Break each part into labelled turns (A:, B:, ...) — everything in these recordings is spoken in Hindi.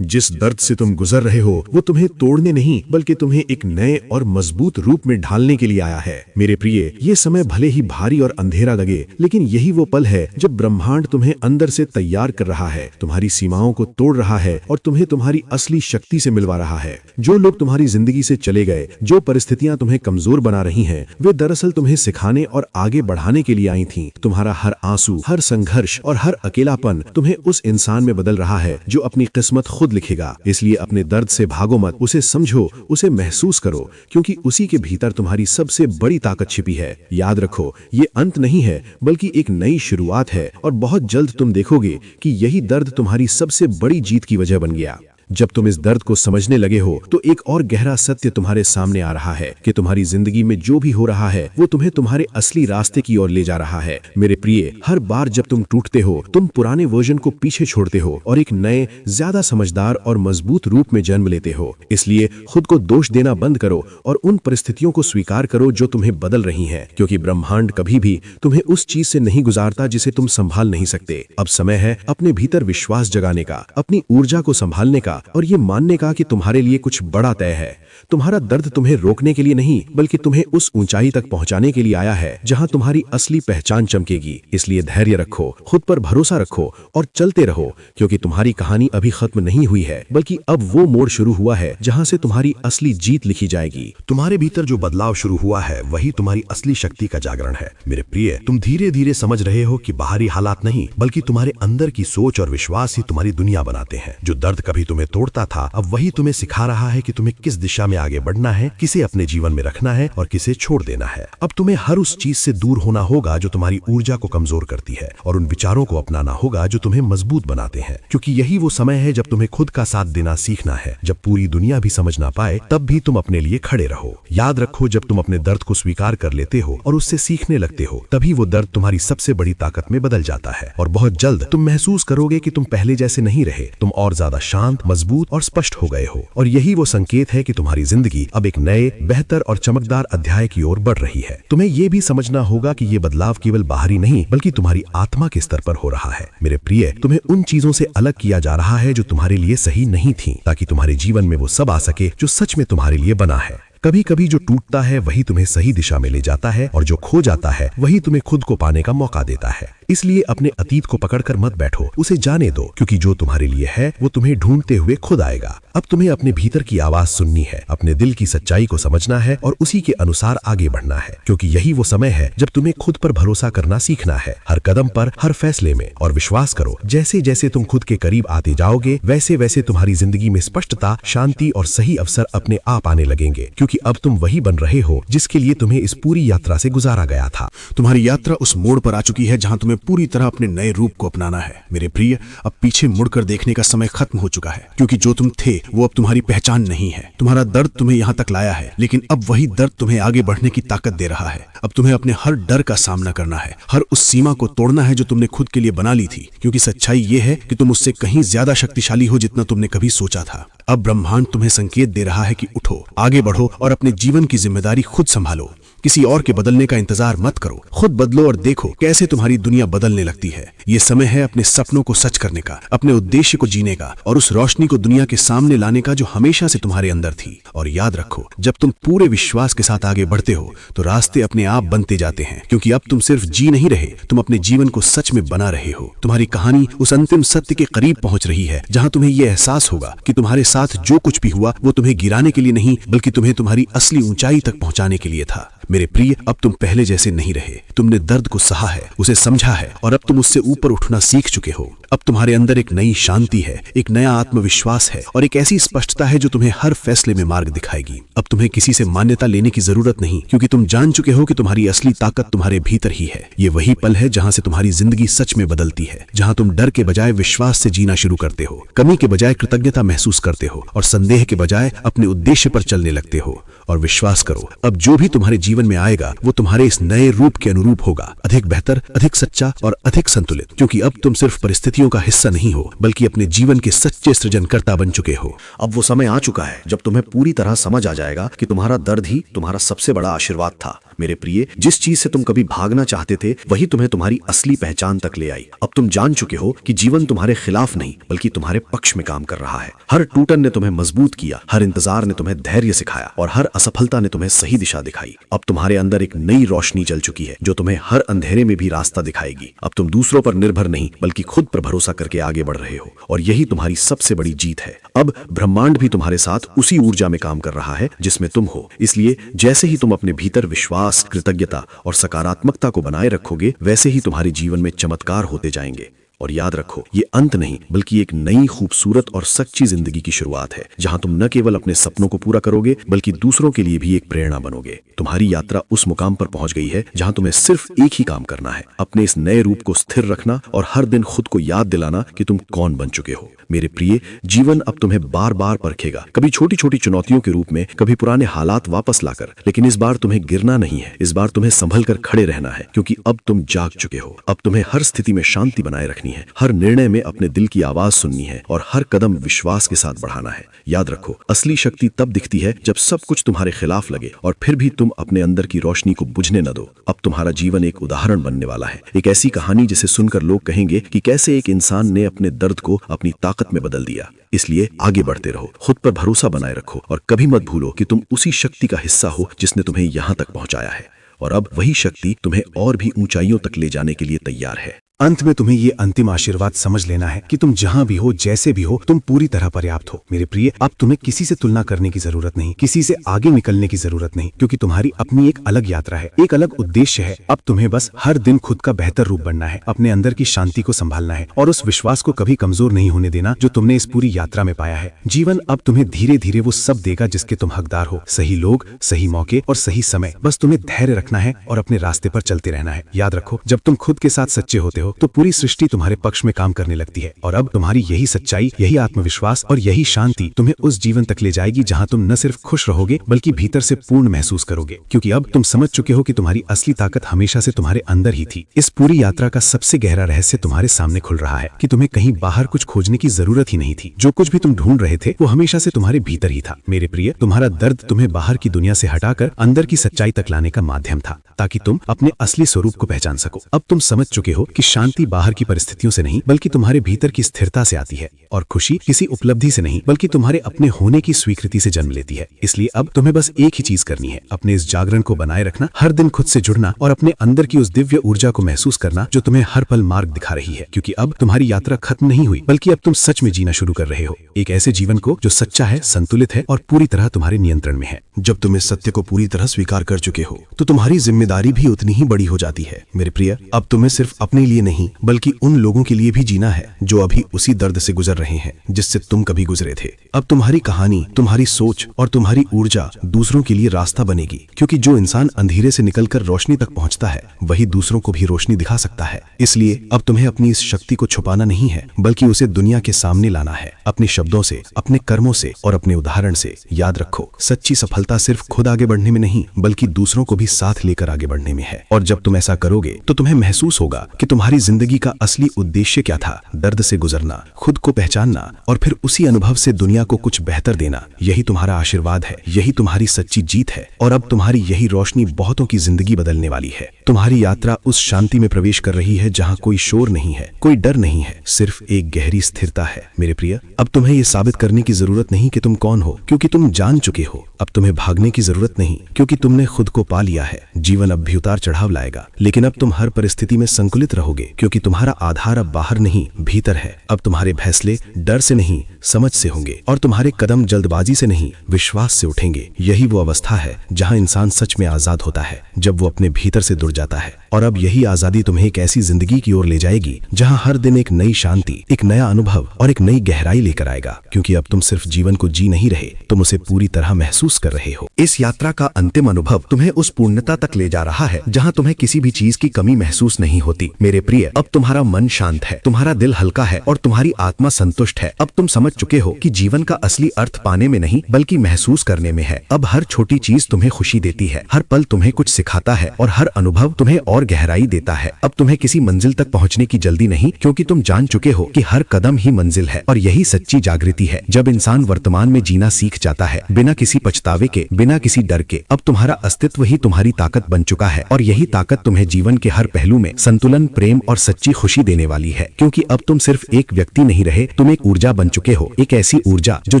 A: जिस दर्द से तुम गुजर रहे हो वो तुम्हें तोड़ने नहीं बल्कि तुम्हें एक नए और मजबूत रूप में ढालने के लिए आया है। मेरे प्रिय, ये समय भले ही भारी और अंधेरा लगे, लेकिन यही वो पल है जब ब्रह्मांड तुम्हें अंदर से तैयार कर रहा है, तुम्हारी सीमाओं को तोड़ रहा है और तुम्हें तुम्हारी असली शक्ति से मिलवा रहा है। जो लोग तुम्हारी जिंदगी से चले गए, जो परिस्थितियां तुम्हें कमजोर बना रही हैं, वे दरअसल तुम्हें सिखाने और आगे बढ़ाने के लिए आई थीं। तुम्हारा हर आंसू, हर संघर्ष और हर अकेलापन तुम्हें उस इंसान में बदल रहा है जो अपनी किस्मत खुद लिखेगा। इसलिए अपने दर्द से भागो मत, उसे समझो, उसे महसूस करो, क्योंकि उसी के भीतर तुम्हारी सबसे बड़ी ताकत छिपी है। याद रखो, ये अंत नहीं है बल्कि एक नई शुरुआत है और बहुत जल्द तुम देखोगे कि यही दर्द तुम्हारी सबसे बड़ी जीत की वजह बन गया। जब तुम इस दर्द को समझने लगे हो तो एक और गहरा सत्य तुम्हारे सामने आ रहा है कि तुम्हारी जिंदगी में जो भी हो रहा है वो तुम्हें तुम्हारे असली रास्ते की ओर ले जा रहा है। मेरे प्रिय, हर बार जब तुम टूटते हो तुम पुराने वर्जन को पीछे छोड़ते हो और एक नए, ज्यादा समझदार और मजबूत रूप में जन्म लेते हो। इसलिए खुद को दोष देना बंद करो और उन परिस्थितियों को स्वीकार करो जो तुम्हें बदल रही हैं, क्योंकि ब्रह्मांड कभी भी तुम्हें उस चीज से नहीं गुजारता जिसे तुम संभाल नहीं सकते। अब समय है अपने भीतर विश्वास जगाने का, अपनी ऊर्जा को संभालने का और ये मानने का कि तुम्हारे लिए कुछ बड़ा तय है। तुम्हारा दर्द तुम्हें रोकने के लिए नहीं बल्कि तुम्हें उस ऊंचाई तक पहुंचाने के लिए आया है जहां तुम्हारी असली पहचान चमकेगी। इसलिए धैर्य रखो, खुद पर भरोसा रखो और चलते रहो, क्योंकि तुम्हारी कहानी अभी खत्म नहीं हुई है बल्कि अब वो मोड़ शुरू हुआ है जहां से तुम्हारी असली जीत लिखी जाएगी।
B: तुम्हारे भीतर जो बदलाव शुरू हुआ है वही तुम्हारी असली शक्ति का जागरण है। मेरे प्रिय, तुम धीरे धीरे समझ रहे हो कि बाहरी हालात नहीं बल्कि तुम्हारे अंदर की सोच और विश्वास ही तुम्हारी दुनिया बनाते हैं। जो दर्द कभी तुम्हें तोड़ता था अब वही तुम्हें सिखा रहा है कि तुम्हें किस दिशा में आगे बढ़ना है, किसे अपने जीवन में रखना है और किसे छोड़ देना है। अब तुम्हें हर उस चीज से दूर होना होगा जो तुम्हारी ऊर्जा को कमजोर करती है और उन विचारों को अपनाना होगा जो तुम्हें मजबूत बनाते हैं, क्योंकि यही वो समय है जब तुम्हें खुद का साथ देना सीखना है। जब पूरी दुनिया भी समझ ना पाए तब भी तुम अपने लिए खड़े रहो। याद रखो, जब तुम अपने दर्द को स्वीकार कर लेते हो और उससे सीखने लगते हो तभी वो दर्द तुम्हारी सबसे बड़ी ताकत में बदल जाता है और बहुत जल्द तुम महसूस करोगे कि तुम पहले जैसे नहीं रहे, तुम और ज्यादा शांत, मजबूत और स्पष्ट हो गए हो। और यही वो संकेत है कि तुम्हारी जिंदगी अब एक नए, बेहतर और चमकदार अध्याय की ओर बढ़ रही है। तुम्हें यह भी समझना होगा कि ये बदलाव केवल बाहरी नहीं बल्कि तुम्हारी आत्मा के स्तर पर हो रहा है। मेरे प्रिय, तुम्हें उन चीजों से अलग किया जा रहा है जो तुम्हारे लिए सही नहीं थी, ताकि तुम्हारे जीवन में वो सब आ सके जो सच में तुम्हारे लिए बना है। कभी कभी जो टूटता है वही तुम्हें सही दिशा में ले जाता है और जो खो जाता है वही तुम्हें खुद को पाने का मौका देता है। इसलिए अपने अतीत को पकड़कर मत बैठो, उसे जाने दो, क्योंकि जो तुम्हारे लिए है वो तुम्हें ढूंढते हुए खुद आएगा। अब तुम्हें अपने भीतर की आवाज सुननी है, अपने दिल की सच्चाई को समझना है और उसी के अनुसार आगे बढ़ना है, क्योंकि यही वो समय है जब तुम्हें खुद पर भरोसा करना सीखना है, हर कदम पर, हर फैसले में। और विश्वास करो, जैसे जैसे तुम खुद के करीब आते जाओगे वैसे वैसे तुम्हारी जिंदगी में स्पष्टता, शांति और सही अवसर अपने आप आने लगेंगे, क्योंकि अब तुम वही बन रहे हो जिसके लिए तुम्हें इस पूरी यात्रा से गुजारा गया था।
A: तुम्हारी यात्रा उस मोड़ पर आ चुकी है जहां तुम्हें पूरी तरह अपने नए रूप को अपनाना है। मेरे प्रिय, अब पीछे मुड़कर देखने का समय खत्म हो चुका है, क्योंकि जो तुम थे वो अब तुम्हारी पहचान नहीं है। तुम्हारा दर्द तुम्हें यहाँ तक लाया है, लेकिन अब वही दर्द तुम्हें आगे बढ़ने की ताकत दे रहा है। अब तुम्हें अपने हर डर का सामना करना है, हर उस सीमा को तोड़ना है जो तुमने खुद के लिए बना ली थी, क्योंकि सच्चाई ये है कि तुम उससे कहीं ज्यादा शक्तिशाली हो जितना तुमने कभी सोचा था। अब ब्रह्मांड तुम्हें संकेत दे रहा है कि उठो, आगे बढ़ो और अपने जीवन की जिम्मेदारी खुद संभालो। किसी और के बदलने का इंतजार मत करो, खुद बदलो और देखो कैसे तुम्हारी दुनिया बदलने लगती है। ये समय है अपने सपनों को सच करने का, अपने उद्देश्य को जीने का और उस रोशनी को दुनिया के सामने लाने का जो हमेशा से तुम्हारे अंदर थी। और याद रखो, जब तुम पूरे विश्वास के साथ आगे बढ़ते हो तो रास्ते अपने आप बनते जाते हैं, क्योंकि अब तुम सिर्फ जी नहीं रहे, तुम अपने जीवन को सच में बना रहे हो। तुम्हारी कहानी उस अंतिम सत्य के करीब पहुंच रही है जहां तुम्हें यह एहसास होगा कि तुम्हारे साथ जो कुछ भी हुआ वो तुम्हें गिराने के लिए नहीं बल्कि तुम्हें तुम्हारी असली ऊंचाई तक पहुंचाने के लिए था। मेरे प्रिय, अब तुम पहले जैसे नहीं रहे, तुमने दर्द को सहा है, उसे समझा है और अब तुम उससे ऊपर उठना सीख चुके हो। अब तुम्हारे अंदर एक नई शांति है, एक नया आत्मविश्वास है और एक ऐसी स्पष्टता है जो तुम्हें हर फैसले में मार्ग दिखाएगी। अब तुम्हें किसी से मान्यता लेने की जरूरत नहीं, क्योंकि तुम जान चुके हो कि तुम्हारी असली ताकत तुम्हारे भीतर ही है। ये वही पल है जहां से तुम्हारी जिंदगी सच में बदलती है, जहां तुम डर के बजाय विश्वास से जीना शुरू करते हो, कमी के बजाय कृतज्ञता महसूस करते हो और संदेह के बजाय अपने उद्देश्य पर चलने लगते हो। और विश्वास करो, अब जो भी तुम्हारे जीवन में आएगा वो तुम्हारे इस नए रूप के अनुरूप होगा, अधिक बेहतर, अधिक सच्चा और अधिक संतुलित, क्योंकि अब तुम सिर्फ परिस्थितियों का हिस्सा नहीं हो बल्कि अपने जीवन के सच्चे सृजनकर्ता बन चुके हो।
C: अब वो समय आ चुका है जब तुम्हें पूरी तरह समझ आ जाएगा कि तुम्हारा दर्द ही तुम्हारा सबसे बड़ा आशीर्वाद था।
B: मेरे प्रिय, जिस चीज से तुम कभी भागना चाहते थे वही तुम्हें तुम्हारी असली पहचान तक ले आई। अब तुम जान चुके हो कि जीवन तुम्हारे खिलाफ नहीं बल्कि तुम्हारे पक्ष में काम कर रहा है। हर टूटन ने तुम्हें मजबूत किया, हर इंतजार ने तुम्हें धैर्य सिखाया और हर असफलता ने तुम्हें सही दिशा दिखाई। अब तुम्हारे अंदर एक नई रोशनी जल चुकी है जो तुम्हें हर अंधेरे में भी रास्ता दिखाएगी। अब तुम दूसरों पर निर्भर नहीं बल्कि खुद पर भरोसा करके आगे बढ़ रहे हो और यही तुम्हारी सबसे बड़ी जीत है। अब ब्रह्मांड भी तुम्हारे साथ उसी ऊर्जा में काम कर रहा है जिसमें तुम हो। इसलिए जैसे ही तुम अपने भीतर विश्वास, कृतज्ञता और सकारात्मकता को बनाए रखोगे वैसे ही तुम्हारे जीवन में चमत्कार होते जाएंगे। और याद रखो, ये अंत नहीं बल्कि एक नई खूबसूरत और सच्ची जिंदगी की शुरुआत है जहां तुम न केवल अपने सपनों को पूरा करोगे बल्कि दूसरों के लिए भी एक प्रेरणा बनोगे। तुम्हारी यात्रा उस मुकाम पर पहुंच गई है जहां तुम्हें सिर्फ एक ही काम करना है, अपने इस नए रूप को स्थिर रखना और हर दिन खुद को याद दिलाना कि तुम कौन बन चुके हो। मेरे प्रिय, जीवन अब तुम्हें बार बार परखेगा, कभी छोटी छोटी चुनौतियों के रूप में, कभी पुराने हालात वापस लाकर, लेकिन इस बार तुम्हें गिरना नहीं है, इस बार तुम्हें संभल कर खड़े रहना है क्योंकि अब तुम जाग चुके हो। अब तुम्हें हर स्थिति में शांति बनाए रखनी है, हर निर्णय में अपने दिल की आवाज सुननी है और हर कदम विश्वास के साथ बढ़ाना है। याद रखो, असली शक्ति तब दिखती है जब सब कुछ तुम्हारे खिलाफ लगे और फिर भी तुम अपने अंदर की रोशनी को बुझने न दो। अब तुम्हारा जीवन एक उदाहरण बनने वाला है, एक ऐसी कहानी जिसे सुनकर लोग कहेंगे कि कैसे एक इंसान ने अपने दर्द को अपनी ताकत में बदल दिया। इसलिए आगे बढ़ते रहो, खुद पर भरोसा बनाए रखो और कभी मत भूलो कि तुम उसी शक्ति का हिस्सा हो जिसने तुम्हें यहाँ तक पहुंचाया है और अब वही शक्ति तुम्हें और भी ऊंचाइयों तक ले जाने के लिए तैयार है।
A: अंत में तुम्हें ये अंतिम आशीर्वाद समझ लेना है कि तुम जहां भी हो, जैसे भी हो, तुम पूरी तरह पर्याप्त हो। मेरे प्रिय, अब तुम्हें किसी से तुलना करने की जरूरत नहीं, किसी से आगे निकलने की जरूरत नहीं, क्योंकि तुम्हारी अपनी एक अलग यात्रा है, एक अलग उद्देश्य है। अब तुम्हें बस हर दिन खुद का बेहतर रूप बनना है, अपने अंदर की शांति को संभालना है और उस विश्वास को कभी कमजोर नहीं होने देना जो तुमने इस पूरी यात्रा में पाया है। जीवन अब तुम्हें धीरे धीरे वो सब देगा जिसके तुम हकदार हो, सही लोग, सही मौके और सही समय। बस तुम्हें धैर्य रखना है और अपने रास्ते पर चलते रहना है। याद रखो, जब तुम खुद के साथ सच्चे होते हो तो पूरी सृष्टि तुम्हारे पक्ष में काम करने लगती है और अब तुम्हारी यही सच्चाई, यही आत्मविश्वास और यही शांति तुम्हें उस जीवन तक ले जाएगी जहां तुम न सिर्फ खुश रहोगे बल्कि भीतर से पूर्ण महसूस करोगे, क्योंकि अब तुम समझ चुके हो कि तुम्हारी असली ताकत हमेशा से तुम्हारे अंदर ही थी। इस पूरी यात्रा का सबसे गहरा रहस्य तुम्हारे सामने खुल रहा है कि तुम्हें कहीं बाहर कुछ खोजने की जरूरत ही नहीं थी। जो कुछ भी तुम ढूंढ रहे थे वो हमेशा से तुम्हारे भीतर ही था। मेरे प्रिय, तुम्हारा दर्द तुम्हें बाहर की दुनिया से हटाकर अंदर की सच्चाई तक लाने का माध्यम था ताकि तुम अपने असली स्वरूप को पहचान सको। अब तुम समझ चुके हो कि शांति बाहर की परिस्थितियों से नहीं बल्कि तुम्हारे भीतर की स्थिरता से आती है और खुशी किसी उपलब्धि से नहीं बल्कि तुम्हारे अपने होने की स्वीकृति से जन्म लेती है। इसलिए अब तुम्हें बस एक ही चीज करनी है, अपने इस जागरण को बनाए रखना, हर दिन खुद से जुड़ना और अपने अंदर की उस दिव्य ऊर्जा को महसूस करना जो तुम्हें हर पल मार्ग दिखा रही है, क्योंकि अब तुम्हारी यात्रा खत्म नहीं हुई बल्कि अब तुम सच में जीना शुरू कर रहे हो, एक ऐसे जीवन को जो सच्चा है, संतुलित है और पूरी तरह तुम्हारे नियंत्रण में है। जब तुम इस सत्य को पूरी तरह स्वीकार कर चुके हो तो तुम्हारी जिम्मेदारी भी उतनी ही बड़ी हो जाती है। मेरे प्रिय, अब तुम्हें सिर्फ अपने लिए नहीं बल्कि उन लोगों के लिए भी जीना है जो अभी उसी दर्द से गुजर रहे हैं जिससे तुम कभी गुजरे थे। अब तुम्हारी कहानी, तुम्हारी सोच और तुम्हारी ऊर्जा दूसरों के लिए रास्ता बनेगी, क्योंकि जो इंसान अंधेरे से निकलकर रोशनी तक पहुंचता है वही दूसरों को भी रोशनी दिखा सकता है। इसलिए अब तुम्हें अपनी इस शक्ति को छुपाना नहीं है बल्कि उसे दुनिया के सामने लाना है, अपने शब्दों से, अपने कर्मों से और अपने उदाहरण से। याद रखो, सच्ची सफलता सिर्फ खुद आगे बढ़ने में नहीं बल्कि दूसरों को भी साथ लेकर आगे बढ़ने में है। और जब तुम ऐसा करोगे तो तुम्हें महसूस होगा कि तुम्हारी जिंदगी का असली उद्देश्य क्या था, दर्द से गुजरना, खुद को पहचानना और फिर उसी अनुभव से दुनिया को कुछ बेहतर देना। यही तुम्हारा आशीर्वाद है, यही तुम्हारी सच्ची जीत है और अब तुम्हारी यही रोशनी बहुतों की जिंदगी बदलने वाली है। तुम्हारी यात्रा उस शांति में प्रवेश कर रही है जहां कोई शोर नहीं है, कोई डर नहीं है, सिर्फ एक गहरी स्थिरता है। मेरे प्रिय, अब तुम्हें यह साबित करने की जरूरत नहीं कि तुम कौन हो, क्योंकि तुम जान चुके हो। अब तुम्हें भागने की जरूरत नहीं, क्योंकि तुमने खुद को पा लिया है। जीवन अब भी उतार चढ़ाव लाएगा, लेकिन अब तुम हर परिस्थिति में संतुलित रहोगे, क्योंकि तुम्हारा आधार अब बाहर नहीं भीतर है। अब तुम्हारे फैसले डर से नहीं समझ से होंगे और तुम्हारे कदम जल्दबाजी से नहीं विश्वास से उठेंगे। यही वो अवस्था है जहां इंसान सच में आजाद होता है, जब वो अपने भीतर से जुड़ जाता है। और अब यही आजादी तुम्हें एक ऐसी जिंदगी की ओर ले जाएगी जहां हर दिन एक नई शांति, एक नया अनुभव और एक नई गहराई लेकर आएगा, क्योंकि अब तुम सिर्फ जीवन को जी नहीं रहे, तुम उसे पूरी तरह महसूस कर रहे हो।
B: इस यात्रा का अंतिम अनुभव तुम्हें उस पूर्णता तक ले जा रहा है जहां तुम्हें किसी भी चीज की कमी महसूस नहीं होती। मेरे प्रिय, अब तुम्हारा मन शांत है, तुम्हारा दिल हल्का है और तुम्हारी आत्मा संतुष्ट है। अब तुम समझ चुके हो कि जीवन का असली अर्थ पाने में नहीं बल्कि महसूस करने में है। अब हर छोटी चीज तुम्हें खुशी देती है, हर पल तुम्हें कुछ सिखाता है और हर अनुभव
C: अनुभव तुम्हें और गहराई देता है। अब तुम्हें किसी मंजिल तक पहुंचने की जल्दी नहीं, क्योंकि तुम जान चुके हो कि हर कदम ही मंजिल है। और यही सच्ची जागृति है। जब इंसान वर्तमान में जीना सीख जाता है, बिना किसी पछतावे के, बिना किसी डर के, अब तुम्हारा अस्तित्व ही तुम्हारी ताकत बन चुका है। और यही ताकत तुम्हें जीवन के हर पहलू में संतुलन, प्रेम और सच्ची खुशी देने वाली है। क्योंकि अब तुम सिर्फ एक व्यक्ति नहीं रहे, तुम एक ऊर्जा बन चुके हो। एक ऐसी ऊर्जा जो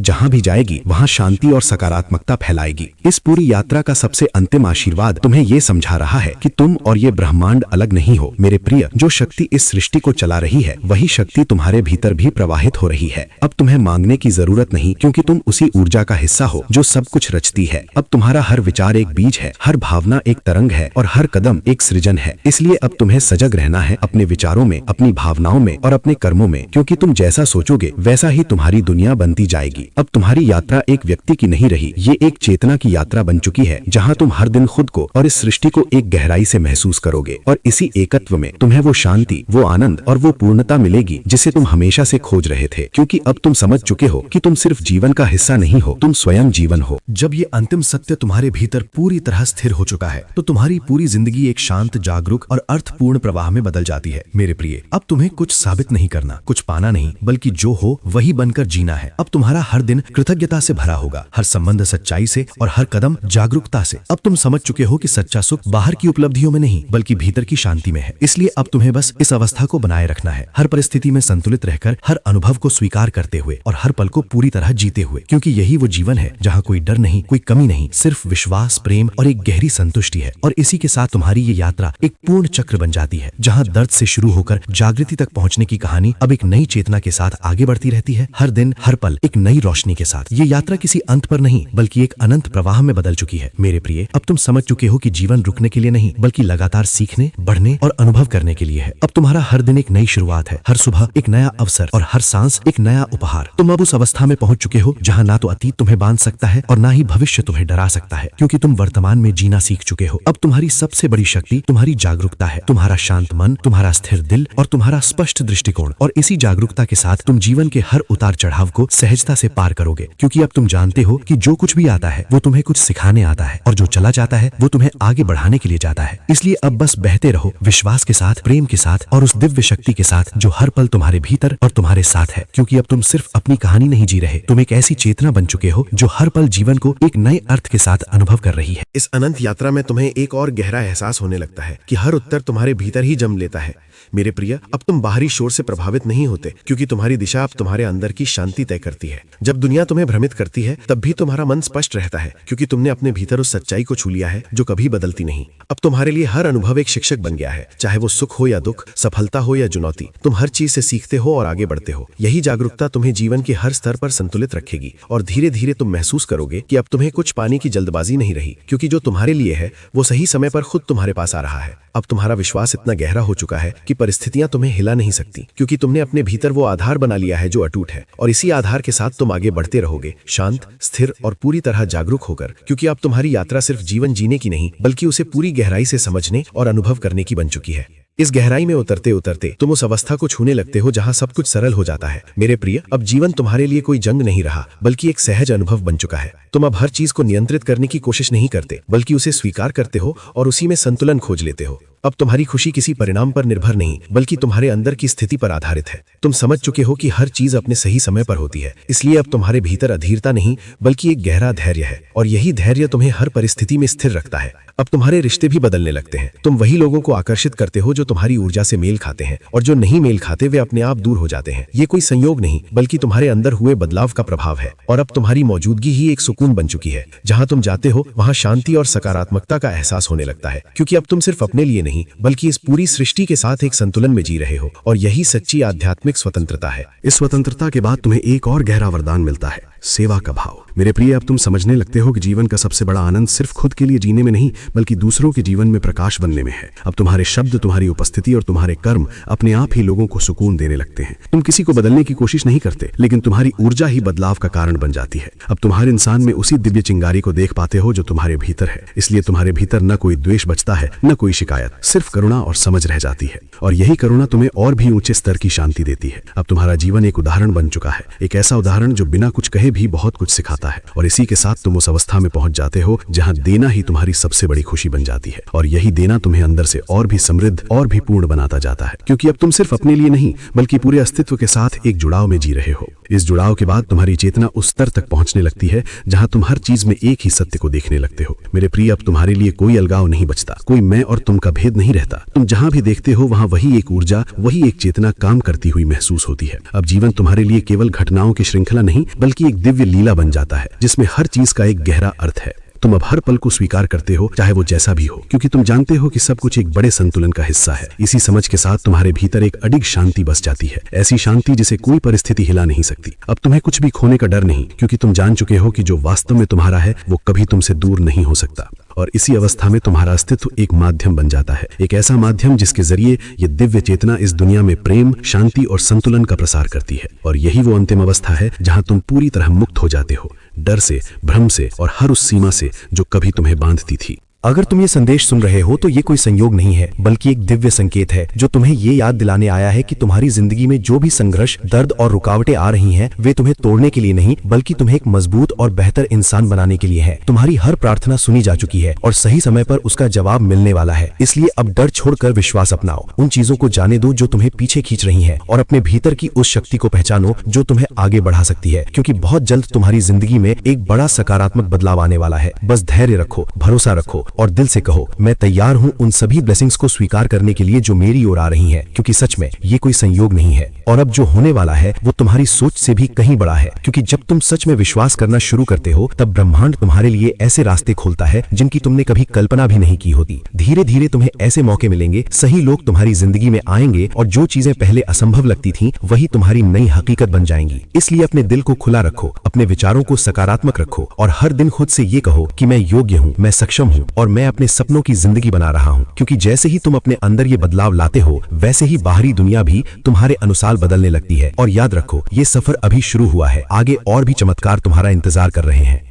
C: जहां भी जाएगी वहां शांति और सकारात्मकता फैलाएगी। इस पूरी यात्रा का सबसे अंतिम आशीर्वाद तुम्हें ये समझा रहा है कि तुम और ये ब्रह्मांड अलग नहीं हो। मेरे प्रिय, जो शक्ति इस सृष्टि को चला रही है, वही शक्ति तुम्हारे भीतर भी प्रवाहित हो रही है। अब तुम्हें मांगने की जरूरत नहीं, क्योंकि तुम उसी ऊर्जा का हिस्सा हो जो सब कुछ रचती है। अब तुम्हारा हर विचार एक बीज है, हर भावना एक तरंग है और हर कदम एक सृजन है। इसलिए अब तुम्हें सजग रहना है, अपने विचारों में, अपनी भावनाओं में और अपने कर्मों में, क्योंकि तुम जैसा सोचोगे वैसा ही तुम्हारी दुनिया बनती जाएगी। अब तुम्हारी यात्रा एक व्यक्ति की नहीं रही, ये एक चेतना की यात्रा बन चुकी है, जहाँ तुम हर दिन खुद को और इस सृष्टि को एक गहराई से महसूस करोगे। और इसी एकत्व में तुम्हें वो शांति, वो आनंद और वो पूर्णता मिलेगी जिसे तुम हमेशा से खोज रहे थे। क्योंकि अब तुम समझ चुके हो कि तुम सिर्फ जीवन का हिस्सा नहीं हो, तुम स्वयं जीवन हो।
B: जब ये अंतिम सत्य तुम्हारे भीतर पूरी तरह स्थिर हो चुका है, तो तुम्हारी पूरी जिंदगी एक शांत, जागरूक और अर्थपूर्ण प्रवाह में बदल जाती है। मेरे प्रिय, अब तुम्हें कुछ साबित नहीं करना, कुछ पाना नहीं, बल्कि जो हो वही बनकर जीना है। अब तुम्हारा हर दिन कृतज्ञता से भरा होगा, हर संबंध सच्चाई से और हर कदम जागरूकता से। अब तुम समझ चुके हो कि सच्चा सुख बाहर की उपलब्धियों में नहीं, बल्कि भीतर की शांति में है। इसलिए अब तुम्हें बस इस अवस्था को बनाए रखना है, हर परिस्थिति में संतुलित रहकर, हर अनुभव को स्वीकार करते हुए और हर पल को पूरी तरह जीते हुए। क्योंकि यही वो जीवन है जहाँ कोई डर नहीं, कोई कमी नहीं, सिर्फ विश्वास, प्रेम और एक गहरी संतुष्टि है। और इसी के साथ तुम्हारी ये यात्रा एक पूर्ण चक्र बन जाती है, जहाँ दर्द से शुरू होकर जागृति तक पहुंचने की कहानी अब एक नई चेतना के साथ आगे बढ़ती रहती है, हर दिन, हर पल एक नई रोशनी के साथ। ये यात्रा किसी अंत पर नहीं, बल्कि एक अनंत प्रवाह में बदल चुकी है। मेरे प्रिय, अब तुम समझ चुके हो कि जीवन रुकने के लिए नहीं, बल्कि लगातार सीखने, बढ़ने और अनुभव करने के लिए है। अब तुम्हारा हर दिन एक नई शुरुआत है, हर सुबह एक नया अवसर और हर सांस एक नया उपहार। तुम अब उस अवस्था में पहुंच चुके हो जहां ना तो अतीत तुम्हें बांध सकता है और ना ही भविष्य तुम्हें डरा सकता है, क्योंकि तुम वर्तमान में जीना सीख चुके हो। अब तुम्हारी सबसे बड़ी शक्ति तुम्हारी जागरूकता है, तुम्हारा शांत मन, तुम्हारा स्थिर दिल और तुम्हारा स्पष्ट दृष्टिकोण। और इसी जागरूकता के साथ तुम जीवन के हर उतार चढ़ाव को सहजता से पार करोगे, क्योंकि अब तुम जानते हो कि जो कुछ भी आता है वो तुम्हें कुछ सिखाने आता है, और जो चला जाता है वो तुम्हें आगे बढ़ाने के लिए जाता है। इसलिए अब बस बहते रहो, विश्वास के साथ, प्रेम के साथ और उस दिव्य शक्ति के साथ जो हर पल तुम्हारे भीतर और तुम्हारे साथ है। क्योंकि अब तुम सिर्फ अपनी कहानी नहीं जी रहे, तुम एक ऐसी चेतना बन चुके हो जो हर पल जीवन को एक नए अर्थ के साथ अनुभव कर रही है।
D: इस अनंत यात्रा में तुम्हें एक और गहरा एहसास होने लगता है कि हर उत्तर तुम्हारे भीतर ही जन्म लेता है। मेरे प्रिय, अब तुम बाहरी शोर से प्रभावित नहीं होते, क्योंकि तुम्हारी दिशा अब तुम्हारे अंदर की शांति तय करती है। जब दुनिया तुम्हें भ्रमित करती है, तब भी तुम्हारा मन स्पष्ट रहता है, क्योंकि तुमने अपने भीतर उस सच्चाई को छू लिया है जो कभी बदलती नहीं। अब तुम्हारे लिए हर अनुभव एक शिक्षक बन गया है, चाहे वो सुख हो या दुख, सफलता हो या चुनौती। तुम हर चीज से सीखते हो और आगे बढ़ते हो। यही जागरूकता तुम्हें जीवन के हर स्तर पर संतुलित रखेगी, और धीरे धीरे तुम महसूस करोगे कि अब तुम्हें कुछ पाने की जल्दबाजी नहीं रही, क्योंकि जो तुम्हारे लिए है वो सही समय पर खुद तुम्हारे पास आ रहा है। अब तुम्हारा विश्वास इतना गहरा हो चुका है कि परिस्थितियां तुम्हें हिला नहीं सकती, क्योंकि तुमने अपने भीतर वो आधार बना लिया है जो अटूट है। और इसी आधार के साथ तुम आगे बढ़ते रहोगे, शांत, स्थिर और पूरी तरह जागरूक होकर, क्योंकि अब तुम्हारी यात्रा सिर्फ जीवन जीने की नहीं, बल्कि उसे पूरी गहराई से समझने और अनुभव करने की बन चुकी है। इस गहराई में उतरते उतरते तुम उस अवस्था को छूने लगते हो जहां सब कुछ सरल हो जाता है। मेरे प्रिय, अब जीवन तुम्हारे लिए कोई जंग नहीं रहा, बल्कि एक सहज अनुभव बन चुका है। तुम अब हर चीज को नियंत्रित करने की कोशिश नहीं करते, बल्कि उसे स्वीकार करते हो और उसी में संतुलन खोज लेते हो। अब तुम्हारी खुशी किसी परिणाम पर निर्भर नहीं, बल्कि तुम्हारे अंदर की स्थिति पर आधारित है। तुम समझ चुके हो कि हर चीज अपने सही समय पर होती है, इसलिए अब तुम्हारे भीतर अधीरता नहीं, बल्कि एक गहरा धैर्य है, और यही धैर्य तुम्हें हर परिस्थिति में स्थिर रखता है। अब तुम्हारे रिश्ते भी बदलने लगते हैं। तुम वही लोगों को आकर्षित करते हो जो तुम्हारी ऊर्जा से मेल खाते हैं, और जो नहीं मेल खाते वे अपने आप दूर हो जाते हैं। ये कोई संयोग नहीं, बल्कि तुम्हारे अंदर हुए बदलाव का प्रभाव है। और अब तुम्हारी मौजूदगी ही एक सुकून बन चुकी है। जहां तुम जाते हो वहां शांति और सकारात्मकता का एहसास होने लगता है, क्योंकि अब तुम सिर्फ अपने लिए नहीं, बल्कि इस पूरी सृष्टि के साथ एक संतुलन में जी रहे हो। और यही सच्ची आध्यात्मिक स्वतंत्रता है।
A: इस स्वतंत्रता के बाद तुम्हें एक और गहरा वरदान मिलता है, सेवा का भाव। मेरे प्रिय, अब तुम समझने लगते हो कि जीवन का सबसे बड़ा आनंद सिर्फ खुद के लिए जीने में नहीं, बल्कि दूसरों के जीवन में प्रकाश बनने में है। अब तुम्हारे शब्द, तुम्हारी उपस्थिति और तुम्हारे कर्म अपने आप ही लोगों को सुकून देने लगते हैं। तुम किसी को बदलने की कोशिश नहीं करते, लेकिन तुम्हारी ऊर्जा ही बदलाव का कारण बन जाती है। अब तुम्हारे इंसान में उसी दिव्य चिंगारी को देख पाते हो जो तुम्हारे भीतर है। इसलिए तुम्हारे भीतर न कोई द्वेष बचता है, न कोई शिकायत, सिर्फ करुणा और समझ रह जाती है। और यही करुणा तुम्हें और भी ऊंचे स्तर की शांति देती है। देती है। अब तुम्हारा जीवन एक उदाहरण बन चुका है, एक ऐसा उदाहरण जो बिना कुछ कहे भी बहुत कुछ सिखाता है। और इसी के साथ तुम उस अवस्था में पहुंच जाते हो जहां देना ही तुम्हारी सबसे बड़ी खुशी बन जाती है। और यही देना तुम्हें अंदर से और भी समृद्ध और भी पूर्ण बनाता जाता है, क्योंकि अब तुम सिर्फ अपने लिए नहीं बल्कि पूरे अस्तित्व के साथ एक जुड़ाव में जी रहे हो। इस जुड़ाव के बाद तुम्हारी चेतना उस स्तर तक पहुंचने लगती है जहां तुम हर चीज में एक ही सत्य को देखने लगते हो। मेरे प्रिय, अब तुम्हारे लिए कोई अलगाव नहीं बचता, कोई मैं और तुम का भेद नहीं रहता। तुम जहां भी देखते हो वहां वही एक ऊर्जा, वही एक चेतना काम करती हुई महसूस होती है। अब जीवन तुम्हारे लिए केवल घटनाओं की श्रृंखला नहीं बल्कि एक दिव्य लीला बन जाता है, जिसमें हर चीज का एक गहरा अर्थ है। तुम अब हर पल को स्वीकार करते हो, चाहे वो जैसा भी हो, क्योंकि तुम जानते हो कि सब कुछ एक बड़े संतुलन का हिस्सा है। इसी समझ के साथ तुम्हारे भीतर एक अडिग शांति बस जाती है, ऐसी शांति जिसे कोई परिस्थिति हिला नहीं सकती। अब तुम्हें कुछ भी खोने का डर नहीं, क्योंकि तुम जान चुके हो कि जो वास्तव में तुम्हारा है वो कभी तुमसे दूर नहीं हो सकता। और इसी अवस्था में तुम्हारा अस्तित्व एक माध्यम बन जाता है, एक ऐसा माध्यम जिसके जरिए ये दिव्य चेतना इस दुनिया में प्रेम, शांति और संतुलन का प्रसार करती है। और यही वो अंतिम अवस्था है जहां तुम पूरी तरह मुक्त हो जाते हो, डर से, भ्रम से और हर उस सीमा से जो कभी तुम्हें बांधती थी।
C: अगर तुम ये संदेश सुन रहे हो तो ये कोई संयोग नहीं है बल्कि एक दिव्य संकेत है जो तुम्हें ये याद दिलाने आया है कि तुम्हारी जिंदगी में जो भी संघर्ष, दर्द और रुकावटें आ रही हैं वे तुम्हें तोड़ने के लिए नहीं बल्कि तुम्हें एक मजबूत और बेहतर इंसान बनाने के लिए है। तुम्हारी हर प्रार्थना सुनी जा चुकी है और सही समय पर उसका जवाब मिलने वाला है। इसलिए अब डर छोड़कर विश्वास अपनाओ, उन चीजों को जाने दो जो तुम्हें पीछे खींच रही है और अपने भीतर की उस शक्ति को पहचानो जो तुम्हें आगे बढ़ा सकती है, क्योंकि बहुत जल्द तुम्हारी जिंदगी में एक बड़ा सकारात्मक बदलाव आने वाला है। बस धैर्य रखो, भरोसा रखो और दिल से कहो, मैं तैयार हूं उन सभी ब्लेसिंग्स को स्वीकार करने के लिए जो मेरी ओर आ रही हैं, क्योंकि सच में ये कोई संयोग नहीं है। और अब जो होने वाला है वो तुम्हारी सोच से भी कहीं बड़ा है, क्योंकि जब तुम सच में विश्वास करना शुरू करते हो तब ब्रह्मांड तुम्हारे लिए ऐसे रास्ते खोलता है जिनकी तुमने कभी कल्पना भी नहीं की होती। धीरे धीरे तुम्हें ऐसे मौके मिलेंगे, सही लोग तुम्हारी जिंदगी में आएंगे और जो चीजें पहले असंभव लगती थीं वही तुम्हारी नई हकीकत बन जाएंगी। इसलिए अपने दिल को खुला रखो, अपने विचारों को सकारात्मक रखो और हर दिन खुद से ये कहो कि मैं योग्य हूँ, मैं सक्षम हूँ और मैं अपने सपनों की जिंदगी बना रहा हूं। क्योंकि जैसे ही तुम अपने अंदर ये बदलाव लाते हो वैसे ही बाहरी दुनिया भी तुम्हारे अनुसार बदलने लगती है। और याद रखो, ये सफर अभी शुरू हुआ है, आगे और भी चमत्कार तुम्हारा इंतजार कर रहे हैं।